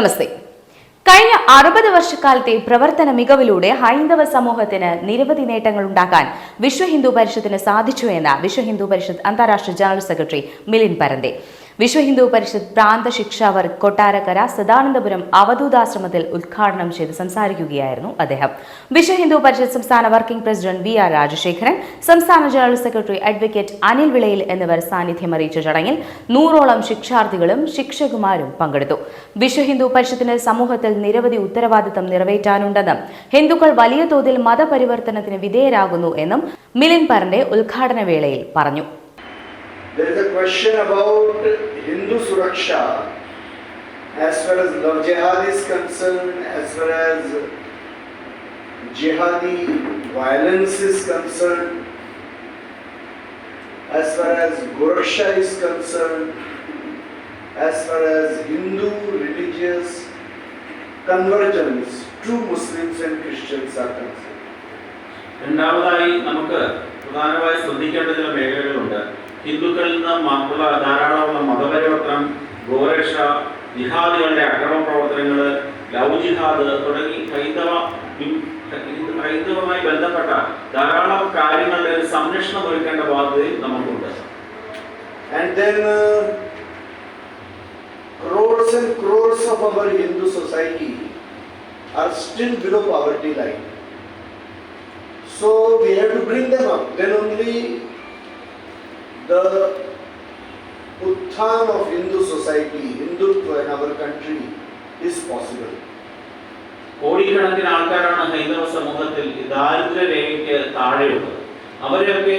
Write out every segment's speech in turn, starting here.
നമസ്തേ. കഴിഞ്ഞ 60 വർഷക്കാലത്തെ പ്രവർത്തന മികവിലൂടെ ഹൈന്ദവ സമൂഹത്തിന് നിരവധി നേട്ടങ്ങൾ ഉണ്ടാക്കാൻ വിശ്വ ഹിന്ദു പരിഷത്തിന് സാധിച്ചു എന്ന് വിശ്വ ഹിന്ദു പരിഷത്ത് അന്താരാഷ്ട്ര ജനറൽ സെക്രട്ടറി മിലിൻ പരന്തെ വിശ്വ ഹിന്ദു പരിഷത്ത് പ്രാന്ത ശിക്ഷാ വർഗ് കൊട്ടാരക്കര സദാനന്ദപുരം അവധൂതാശ്രമത്തിൽ ഉദ്ഘാടനം ചെയ്ത് സംസാരിക്കുകയായിരുന്നു അദ്ദേഹം. വിശ്വ ഹിന്ദു പരിഷത്ത് സംസ്ഥാന working president V R Rajasekharan, സംസ്ഥാന general secretary advocate Anil Vilayil എന്നിവർ സാന്നിധ്യം അറിയിച്ച ചടങ്ങിൽ 100ഓളം ശിക്ഷാർത്ഥികളും ശിക്ഷകുമാരും പങ്കെടുത്തു. വിശ്വ ഹിന്ദു പരിഷത്തിന് സമൂഹത്തിൽ നിരവധി ഉത്തരവാദിത്തം നിറവേറ്റാനുണ്ടെന്നും ഹിന്ദുക്കൾ വലിയ തോതിൽ മതപരിവർത്തനത്തിന് വിധേയരാകുന്നു എന്നും മിലിൻ പരന്തെ ഉദ്ഘാടന വേളയിൽ പറഞ്ഞു. There is a question about Hindu Suraksha as far as love jihad is concerned, as far as jihadi violence is concerned, as far as Goraksha is concerned, as far as Hindu religious convergence to Muslims and Christians are concerned. രണ്ടാമതായി നമുക്ക് പ്രധാനമായി ശ്രദ്ധിക്കേണ്ട ചില മേഖലകളുണ്ട്. ഹിന്ദുക്കളിൽ നിന്നുള്ള ധാരാളമുള്ള മതപരിവർത്തനം, ഗോരക്ഷ, ജിഹാദികളുടെ അക്രമ പ്രവർത്തനങ്ങൾ, ലവ് ജിഹാദ് തുടങ്ങി ഹൈന്ദവമായി ബന്ധപ്പെട്ട ധാരാളം കാര്യങ്ങളുടെ ഒരു സംരക്ഷണം ഒരുക്കേണ്ട ബാധ്യതയും നമുക്കുണ്ട്. And then crores and crores of our Hindu society are still below poverty line. So we have to bring them up. Then only the utthana of Hindu society, Hindutva in our country is possible. കോടിക്കണക്കിന് ആൾക്കാരാണ് ഹൈന്ദവ സമൂഹത്തിൽ ദാരിദ്ര്യരേഖയ്ക്ക് താഴെയുള്ളത്. അവരെയൊക്കെ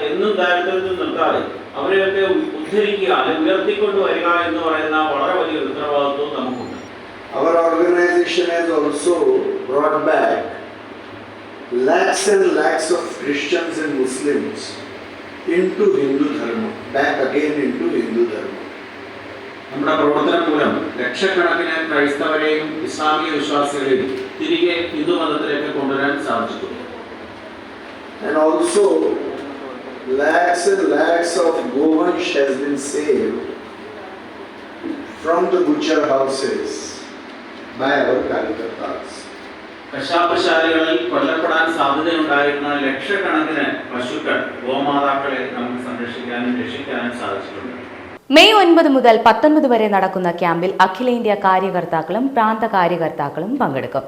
എന്നും ദാരിദ്ര്യത്തിൽ നിർത്താതെ അവരെയൊക്കെ ഉദ്ധരിക്കുക അല്ലെങ്കിൽ ഉയർത്തിക്കൊണ്ടുവരിക എന്ന് പറയുന്ന വളരെ വലിയൊരു ഉത്തരവാദിത്വം നമുക്കുണ്ട്. Our organization has also brought back lakhs and lakhs of Christians and Muslims into Hindu Dharma, back again into Hindu Dharma. നമ്മുടെ പ്രവർത്തനം മൂലം ലക്ഷക്കണക്കിന് ക്രൈസ്തവരെയും ഇസ്ലാമിക വിശ്വാസികളെയും തിരികെ ഹിന്ദു മതത്തിലേക്ക് കൊണ്ടുവരാൻ സാധിച്ചിട്ടുണ്ട്. And also lakhs and lakhs of Govansh has been saved from the butcher houses by our Karyakartas. കശാപ്പശാലകളിൽ കൊല്ലപ്പെടാൻ സാധ്യതയുണ്ടായിരുന്ന ലക്ഷക്കണക്കിന് പശുക്കൾ, ഗോമാതാക്കളെ നമുക്ക് സംരക്ഷിക്കാനും രക്ഷിക്കാനും സാധിച്ചിട്ടുണ്ട്. മെയ് 9 മുതൽ 19 വരെ നടക്കുന്ന ക്യാമ്പിൽ അഖിലേന്ത്യാ കാര്യകർത്താക്കളും പ്രാന്ത കാര്യകർത്താക്കളും പങ്കെടുക്കും.